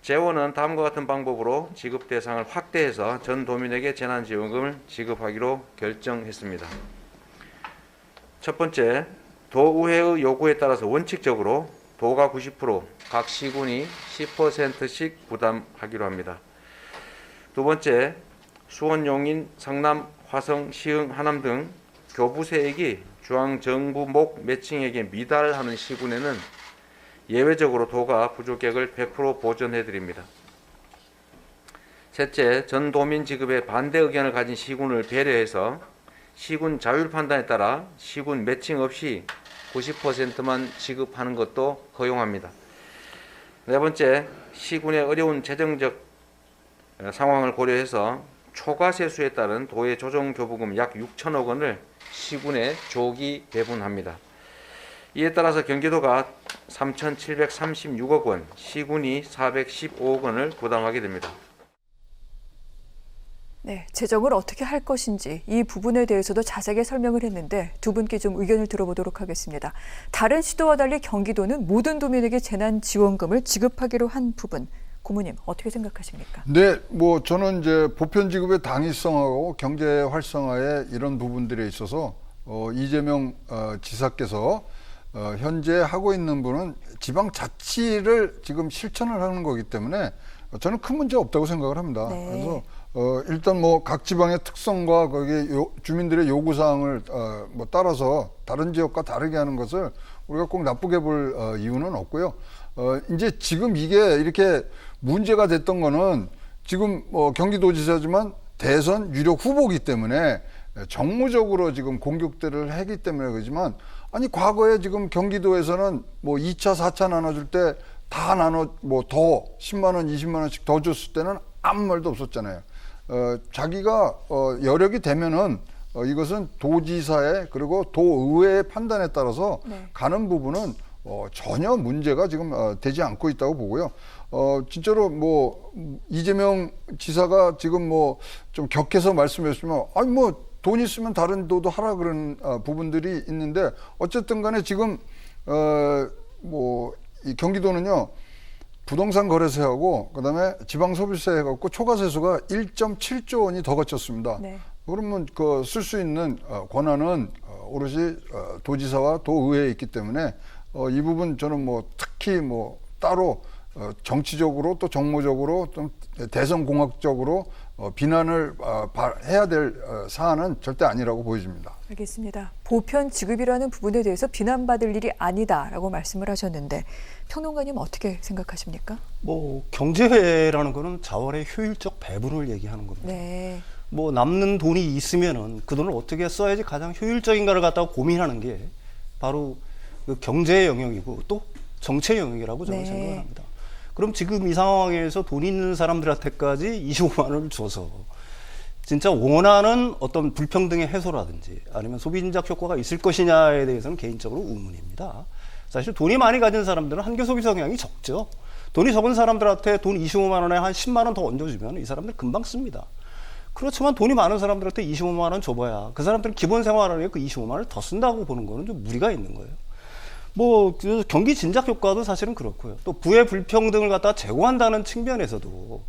재원은 다음과 같은 방법으로 지급 대상을 확대해서 전 도민에게 재난지원금을 지급하기로 결정했습니다. 첫 번째, 도의회의 요구에 따라서 원칙적으로 도가 90%, 각 시군이 10%씩 부담하기로 합니다. 두 번째, 수원, 용인, 성남, 화성, 시흥, 하남 등 교부세액이 중앙정부목 매칭액에 미달하는 시군에는 예외적으로 도가 부족액을 100% 보전해 드립니다. 셋째, 전도민 지급에 반대 의견을 가진 시군을 배려해서 시군 자율 판단에 따라 시군 매칭 없이 90%만 지급하는 것도 허용합니다. 네 번째, 시군의 어려운 재정적 상황을 고려해서 초과 세수에 따른 도의 조정 교부금 약 6천억 원을 시군에 조기 배분합니다. 이에 따라서 경기도가 3,736억 원, 시군이 415억 원을 부담하게 됩니다. 네, 재정을 어떻게 할 것인지 이 부분에 대해서도 자세하게 설명을 했는데 두 분께 좀 의견을 들어보도록 하겠습니다. 다른 시도와 달리 경기도는 모든 도민에게 재난지원금을 지급하기로 한 부분, 고모님 어떻게 생각하십니까? 네, 저는 이제 보편 지급의 당위성하고 경제 활성화에 이런 부분들에 있어서 이재명 지사께서 현재 하고 있는 분은 지방자치를 지금 실천을 하는 거기 때문에 저는 큰 문제 없다고 생각을 합니다. 네. 그래서 일단 각 지방의 특성과 거기 주민들의 요구 사항을 따라서 다른 지역과 다르게 하는 것을 우리가 꼭 나쁘게 볼 이유는 없고요. 이제 지금 이게 이렇게 문제가 됐던 거는 지금 경기도지사지만 대선 유력 후보기 때문에 정무적으로 지금 공격들을 하기 때문에 그렇지만, 아니 과거에 지금 경기도에서는 2차, 4차 나눠줄 때 다 나눠 더 10만 원, 20만 원씩 더 줬을 때는 아무 말도 없었잖아요. 자기가 여력이 되면은 이것은 도지사의 그리고 도의회의 판단에 따라서 네. 가는 부분은 전혀 문제가 지금 되지 않고 있다고 보고요. 진짜로 이재명 지사가 지금 좀 격해서 말씀하시면 아니 돈 있으면 다른 도도 하라 그런 부분들이 있는데, 어쨌든 간에 지금 이 경기도는요 부동산 거래세하고 그다음에 지방소비세 해갖고 초과세수가 1.7조 원이 더 거쳤습니다. 네. 그러면 쓸 수 있는 권한은 오롯이 도지사와 도의회에 있기 때문에 이 부분 저는 특히 따로 정치적으로 또 정무적으로 좀 대선공학적으로 비난을 해야 될 사안은 절대 아니라고 보여집니다. 알겠습니다. 보편 지급이라는 부분에 대해서 비난받을 일이 아니다라고 말씀을 하셨는데 평론가님 어떻게 생각하십니까? 경제라는 거는 자원의 효율적 배분을 얘기하는 겁니다. 네. 남는 돈이 있으면은 그 돈을 어떻게 써야지 가장 효율적인가를 갖다가 고민하는 게 바로 그 경제의 영역이고 또 정치의 영역이라고 저는 생각을 합니다. 그럼 지금 이 상황에서 돈 있는 사람들한테까지 25만 원을 줘서 진짜 원하는 어떤 불평등의 해소라든지 아니면 소비 진작 효과가 있을 것이냐에 대해서는 개인적으로 의문입니다. 사실 돈이 많이 가진 사람들은 한계 소비 성향이 적죠. 돈이 적은 사람들한테 돈 25만 원에 한 10만 원 더 얹어주면 이 사람들 금방 씁니다. 그렇지만 돈이 많은 사람들한테 25만 원 줘봐야 그 사람들은 기본 생활하는 그 25만 원을 더 쓴다고 보는 거는 좀 무리가 있는 거예요. 경기 진작 효과도 사실은 그렇고요. 또 부의 불평등을 갖다가 제고한다는 측면에서도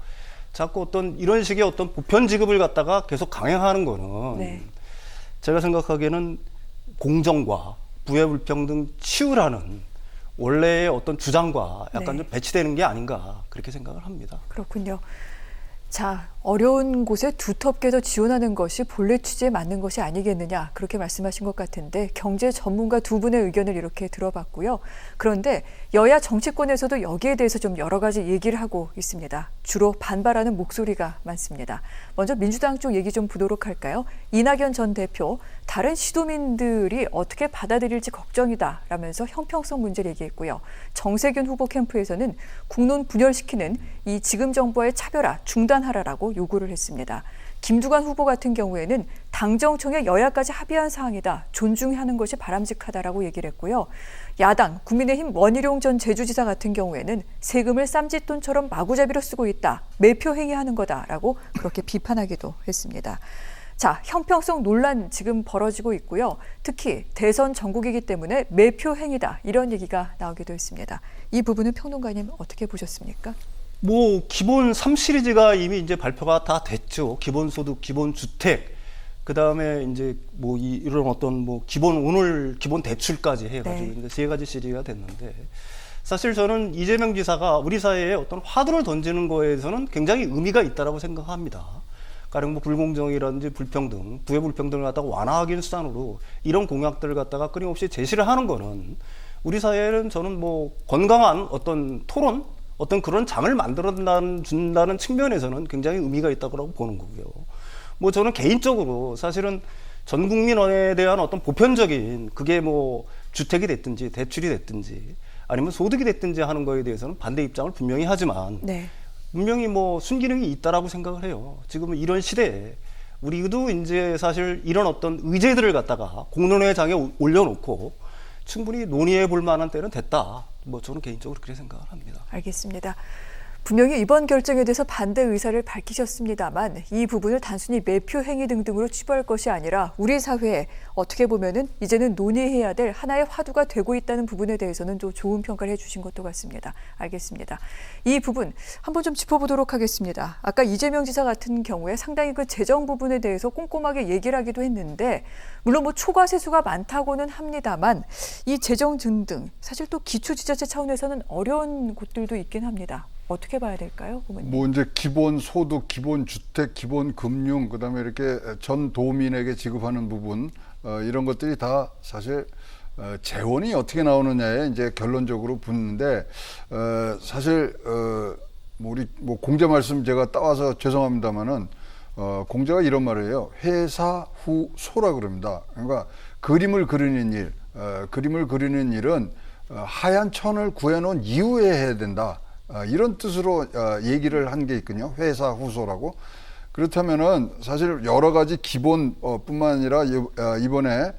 자꾸 이런 식의 보편 지급을 갖다가 계속 강행하는 거는 네. 제가 생각하기에는 공정과 부의 불평등 치우라는 원래의 주장과 약간 좀 배치되는 게 아닌가 그렇게 생각을 합니다. 그렇군요. 자, 어려운 곳에 두텁게 더 지원하는 것이 본래 취지에 맞는 것이 아니겠느냐 그렇게 말씀하신 것 같은데 경제 전문가 두 분의 의견을 이렇게 들어봤고요. 그런데 여야 정치권에서도 여기에 대해서 좀 여러 가지 얘기를 하고 있습니다. 주로 반발하는 목소리가 많습니다. 먼저 민주당 쪽 얘기 좀 보도록 할까요? 이낙연 전 대표, 다른 시도민들이 어떻게 받아들일지 걱정이다라면서 형평성 문제를 얘기했고요. 정세균 후보 캠프에서는 국론 분열시키는 이 지금 정부와의 차별화 중단하라라고 요구를 했습니다. 김두관 후보 같은 경우에는 당정청의 여야까지 합의한 사항이다. 존중하는 것이 바람직하다라고 얘기를 했고요. 야당 국민의힘 원희룡 전 제주지사 같은 경우에는 세금을 쌈짓돈처럼 마구잡이로 쓰고 있다. 매표 행위하는 거다라고 그렇게 비판하기도 했습니다. 자, 형평성 논란 지금 벌어지고 있고요. 특히 대선 전국이기 때문에 매표 행위다. 이런 얘기가 나오기도 했습니다. 이 부분은 평론가님 어떻게 보셨습니까? 뭐 기본 3시리즈가 이미 이제 발표가 다 됐죠. 기본소득, 기본주택, 그 다음에 이제 뭐 이런 어떤 뭐 기본 대출까지 해가지고 네. 이제 3가지 시리즈가 됐는데, 사실 저는 이재명 지사가 우리 사회에 어떤 화두를 던지는 거에서는 굉장히 의미가 있다라고 생각합니다. 가령 뭐 불공정이라든지 불평등, 부의 불평등을 갖다가 완화하기 수단으로 이런 공약들을 갖다가 끊임없이 제시를 하는 거는 우리 사회는 저는 뭐 건강한 어떤 토론, 어떤 그런 장을 만들어 준다는 측면에서는 굉장히 의미가 있다고 보는 거고요. 뭐 저는 개인적으로 사실은 전 국민에 대한 어떤 보편적인, 그게 뭐 주택이 됐든지 대출이 됐든지 아니면 소득이 됐든지 하는 거에 대해서는 반대 입장을 분명히 하지만 네. 분명히 뭐 순기능이 있다라고 생각을 해요. 지금 이런 시대에 우리도 이제 사실 이런 어떤 의제들을 갖다가 공론회장에 올려놓고 충분히 논의해 볼 만한 때는 됐다. 뭐 저는 개인적으로 그렇게 생각을 합니다. 알겠습니다. 분명히 이번 결정에 대해서 반대 의사를 밝히셨습니다만 이 부분을 단순히 매표 행위 등등으로 치부할 것이 아니라 우리 사회에 어떻게 보면은 이제는 논의해야 될 하나의 화두가 되고 있다는 부분에 대해서는 또 좋은 평가를 해주신 것도 같습니다. 알겠습니다. 이 부분 한번 좀 짚어보도록 하겠습니다. 아까 이재명 지사 같은 경우에 상당히 그 재정 부분에 대해서 꼼꼼하게 얘기를 하기도 했는데, 물론 뭐 초과 세수가 많다고는 합니다만 이 재정 등등 사실 또 기초지자체 차원에서는 어려운 곳들도 있긴 합니다. 어떻게 봐야 될까요, 고모님? 뭐 이제 기본 소득, 기본 주택, 기본 금융, 그다음에 이렇게 전 도민에게 지급하는 부분, 이런 것들이 다 사실 재원이 어떻게 나오느냐에 이제 결론적으로 붙는데, 사실 뭐 우리 뭐 공자 말씀 제가 따와서 죄송합니다만은 공자가 이런 말을 해요. 회사 후 소라 그럽니다. 그러니까 그림을 그리는 일, 그림을 그리는 일은 하얀 천을 구해놓은 이후에 해야 된다. 이런 뜻으로 얘기를 한 게 있거든요. 회사 후소라고. 그렇다면은 사실 여러 가지 기본 뿐만 아니라 이번에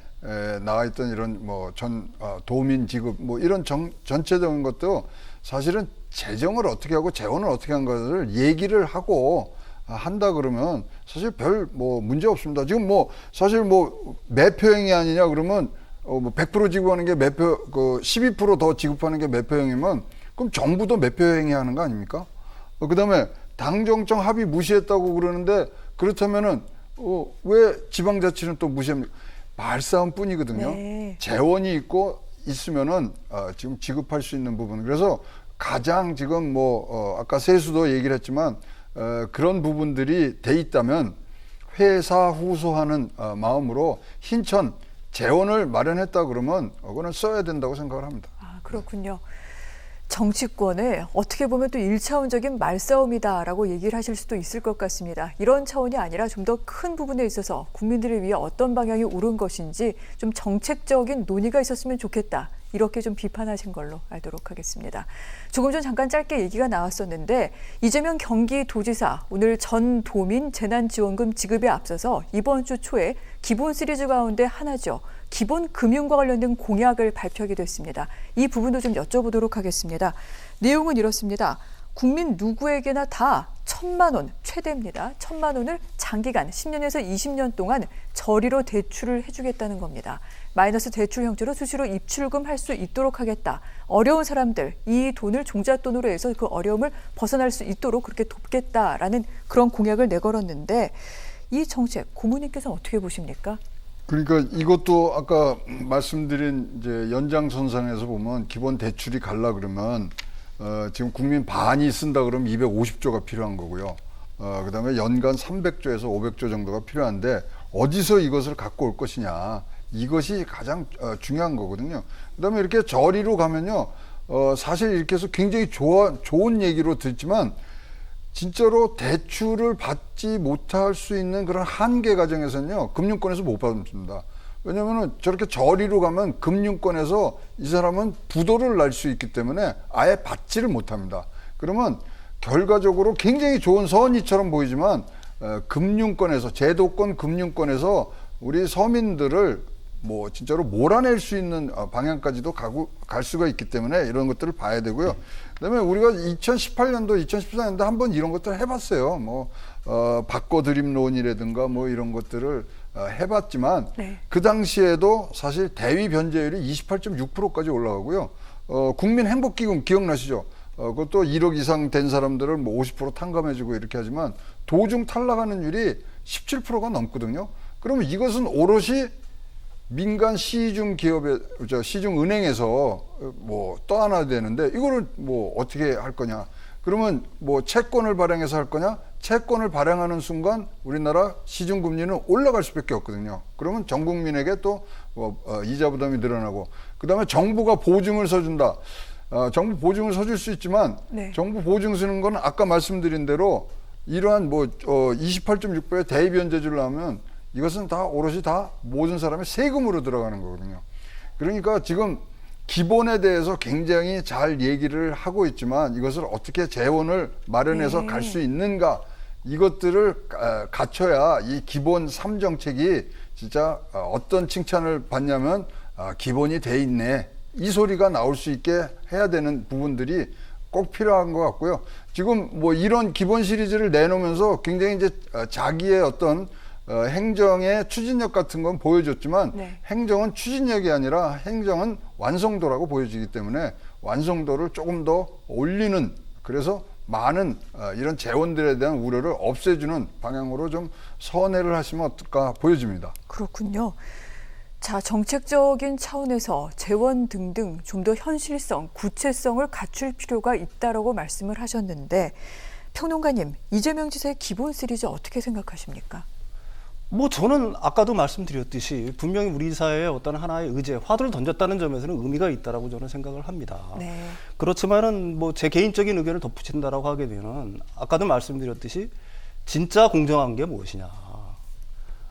나와 있던 이런 뭐 전 도민 지급 뭐 이런 전체적인 것도 사실은 재정을 어떻게 하고 재원을 어떻게 한 것을 얘기를 하고 한다 그러면 사실 별 뭐 문제 없습니다. 지금 뭐 사실 뭐 매표행위 아니냐 그러면 뭐 100% 지급하는 게 매표, 그 12% 더 지급하는 게 매표행위면 그럼 정부도 매표행위 하는 거 아닙니까? 그다음에 당정청 합의 무시했다고 그러는데, 그렇다면은 왜 지방자치는 또 무시합니까? 말싸움뿐이거든요. 네. 재원이 있으면은 지금 지급할 수 있는 부분. 그래서 가장 지금 뭐 아까 세수도 얘기를 했지만 그런 부분들이 돼 있다면 회사 후소하는 마음으로 흰천 재원을 마련했다 그러면 그거는 써야 된다고 생각을 합니다. 아, 그렇군요. 정치권에 어떻게 보면 또 1차원적인 말싸움이다라고 얘기를 하실 수도 있을 것 같습니다. 이런 차원이 아니라 좀 더 큰 부분에 있어서 국민들을 위해 어떤 방향이 옳은 것인지 좀 정책적인 논의가 있었으면 좋겠다. 이렇게 좀 비판하신 걸로 알도록 하겠습니다. 조금 전 잠깐 짧게 얘기가 나왔었는데, 이재명 경기도지사 오늘 전 도민 재난지원금 지급에 앞서서 이번 주 초에 기본 시리즈 가운데 하나죠. 기본 금융과 관련된 공약을 발표하게 됐습니다. 이 부분도 좀 여쭤보도록 하겠습니다. 내용은 이렇습니다. 국민 누구에게나 다 1,000만 원 최대입니다. 1,000만 원을 장기간 10년에서 20년 동안 저리로 대출을 해주겠다는 겁니다. 마이너스 대출 형태로 수시로 입출금 할 수 있도록 하겠다. 어려운 사람들, 이 돈을 종잣돈으로 해서 그 어려움을 벗어날 수 있도록 그렇게 돕겠다라는 그런 공약을 내걸었는데, 이 정책 고모님께서는 어떻게 보십니까? 그러니까 이것도 아까 말씀드린 이제 연장선상에서 보면 기본 대출이 갈라 그러면 지금 국민 반이 쓴다 그러면 250조가 필요한 거고요. 그다음에 연간 300조에서 500조 정도가 필요한데 어디서 이것을 갖고 올 것이냐, 이것이 가장 중요한 거거든요. 그다음에 이렇게 저리로 가면요, 사실 이렇게 해서 굉장히 좋은 얘기로 듣지만 진짜로 대출을 받지 못할 수 있는 그런 한계 과정에서는요, 금융권에서 못 받습니다. 왜냐하면 저렇게 저리로 가면 금융권에서 이 사람은 부도를 날 수 있기 때문에 아예 받지를 못합니다. 그러면 결과적으로 굉장히 좋은 선의처럼 보이지만 금융권에서, 제도권 금융권에서 우리 서민들을 뭐 진짜로 몰아낼 수 있는 방향까지도 갈 수가 있기 때문에 이런 것들을 봐야 되고요. 그다음에 우리가 2018년도, 2014년도 한번 이런 것들을 해봤어요. 뭐 바꿔드림론이라든가 뭐 이런 것들을 해봤지만 네. 그 당시에도 사실 대위 변제율이 28.6%까지 올라가고요. 국민행복기금 기억나시죠? 그것도 1억 이상 된 사람들을 뭐 50% 탕감해주고 이렇게 하지만 도중 탈락하는 율이 17%가 넘거든요. 그러면 이것은 오롯이 민간 시중 기업에, 시중 은행에서 뭐 떠안아야 되는데 이거를 뭐 어떻게 할 거냐? 그러면 뭐 채권을 발행해서 할 거냐? 채권을 발행하는 순간 우리나라 시중 금리는 올라갈 수밖에 없거든요. 그러면 전 국민에게 또 이자 부담이 늘어나고, 그다음에 정부가 보증을 서준다. 정부 보증을 서줄 수 있지만 네. 정부 보증 서는 건 아까 말씀드린 대로 이러한 28.6배의 대입 연재주를 하면 이것은 다 오롯이 다 모든 사람의 세금으로 들어가는 거거든요. 그러니까 지금 기본에 대해서 굉장히 잘 얘기를 하고 있지만 이것을 어떻게 재원을 마련해서 네. 갈 수 있는가, 이것들을 갖춰야 이 기본 3정책이 진짜 어떤 칭찬을 받냐면 기본이 돼 있네, 이 소리가 나올 수 있게 해야 되는 부분들이 꼭 필요한 것 같고요. 지금 뭐 이런 기본 시리즈를 내놓으면서 굉장히 이제 자기의 어떤 행정의 추진력 같은 건 보여줬지만 네. 행정은 추진력이 아니라 행정은 완성도라고 보여지기 때문에 완성도를 조금 더 올리는, 그래서 많은 이런 재원들에 대한 우려를 없애주는 방향으로 좀 선회를 하시면 어떨까 보여집니다. 그렇군요. 자, 정책적인 차원에서 재원 등등 좀 더 현실성, 구체성을 갖출 필요가 있다라고 말씀을 하셨는데, 평론가님, 이재명 지사의 기본 시리즈 어떻게 생각하십니까? 뭐 저는 아까도 말씀드렸듯이 분명히 우리 사회에 어떤 하나의 의제, 화두를 던졌다는 점에서는 의미가 있다라고 저는 생각을 합니다. 네. 그렇지만은 뭐 제 개인적인 의견을 덧붙인다라고 하게 되면 아까도 말씀드렸듯이 진짜 공정한 게 무엇이냐.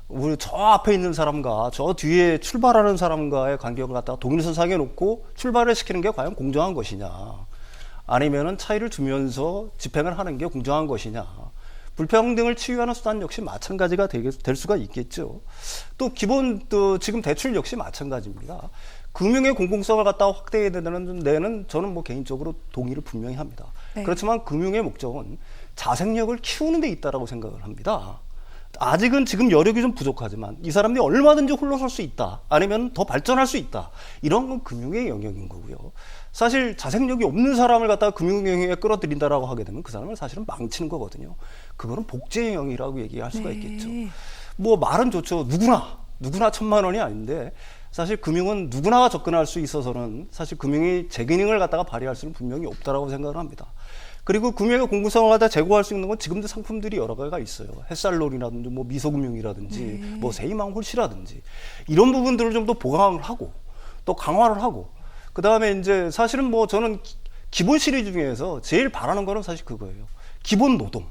우리 저 앞에 있는 사람과 저 뒤에 출발하는 사람과의 간격을 갖다가 동일선상에 놓고 출발을 시키는 게 과연 공정한 것이냐. 아니면은 차이를 두면서 집행을 하는 게 공정한 것이냐. 불평등을 치유하는 수단 역시 마찬가지가 될 수가 있겠죠. 또 지금 대출 역시 마찬가지입니다. 금융의 공공성을 갖다가 확대해야 된다는 데는 저는 뭐 개인적으로 동의를 분명히 합니다. 네. 그렇지만 금융의 목적은 자생력을 키우는 데 있다라고 생각을 합니다. 아직은 지금 여력이 좀 부족하지만 이 사람들이 얼마든지 홀로 설 수 있다. 아니면 더 발전할 수 있다. 이런 건 금융의 영역인 거고요. 사실 자생력이 없는 사람을 갖다가 금융 영역에 끌어들인다라고 하게 되면 그 사람을 사실은 망치는 거거든요. 그거는 복제의 영역이라고 얘기할 수가 네. 있겠죠. 뭐 말은 좋죠. 누구나 1,000만 원이 아닌데 사실 금융은 누구나 접근할 수 있어서는 사실 금융이 제 기능을 갖다가 발휘할 수는 분명히 없다라고 생각을 합니다. 그리고 금융의 공공성을 갖다 제고할 수 있는 건 지금도 상품들이 여러 가지가 있어요. 햇살론이라든지 뭐 미소금융이라든지 뭐 세이망홀씨라든지 이런 부분들을 좀 더 보강을 하고 또 강화를 하고, 그 다음에 이제 사실은 뭐 저는 기본 시리즈 중에서 제일 바라는 거는 사실 그거예요. 기본 노동.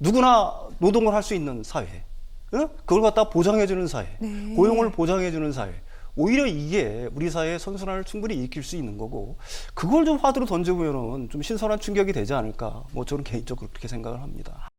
누구나 노동을 할 수 있는 사회. 응? 그걸 갖다 보장해주는 사회. 네. 고용을 보장해주는 사회. 오히려 이게 우리 사회의 선순환을 충분히 일으킬 수 있는 거고, 그걸 좀 화두로 던져보면은 좀 신선한 충격이 되지 않을까. 뭐 저는 개인적으로 그렇게 생각을 합니다.